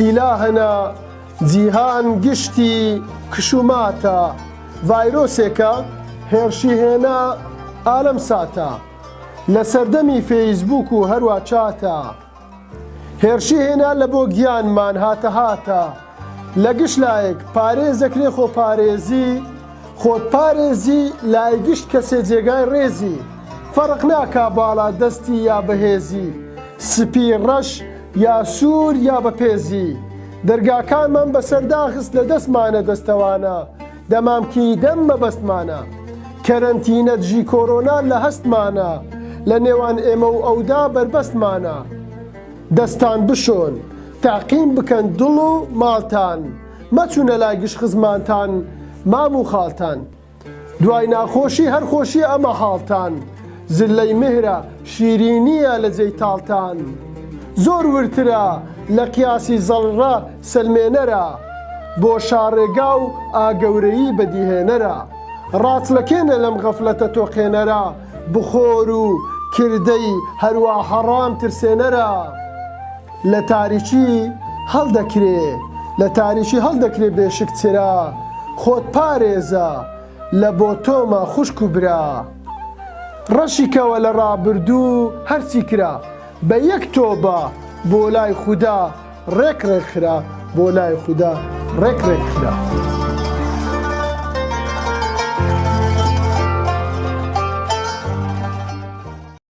ئیلاهەنە جیهان گشتی کشوماتە ڤایرۆسێکە هێرشی هێنا ئالەم ساتە لە سەردەمی فەیسبووک و هەروە چاتە هێرشی هێنا لە بۆ گیانمان هاتە لە گشت لایەک پارێزەکرێ خۆپارێزی خۆت پارێزی لای گشت کەسێ جێگای ڕێزی فەرق ناکا باڵا دەستی یا بەهێزی سپی ڕەش یا سوور یا بەپێزی دەرگاکانمان بەسەرداخست لە دەستمانە دەستەوانە دەمامکی دەم مەبەستمانە کەرەنتینە دژی کۆرۆنا لە هەستمانە لە نێوان ئێمە و ئەودا بربەستمانە دەستان بشۆن تاقیم بکەن دڵ و ماڵتان مەچونە لای گشت خزمانتان مام و خاڵتان دوای ناخۆشی هەر خۆشی ئەمە حاڵتان زلەی مهرە شیرینیە لە جێی تاڵتان زۆر ورترە لە قیاسی زەڵڕە سلمێنەرە بۆ شاڕێگا و ئاگەورەیی بەدیهێنەرە ڕاتلەکێنە لەم غەفلەتە تۆقێنەرە بخۆر و کردەی هەروە حەڕام ترسێنەرە لە تاریکی هەڵدەکرێ بێشک چرا خۆت پارێزە لە بۆ تۆمە خوشک و برا ڕەشیکەوە لە ڕابردوو هەرچی کرا بە یەک تۆبە بۆ لای خودا ڕێک ڕێکخرا بۆ لای خودا ڕێک ڕێکخرا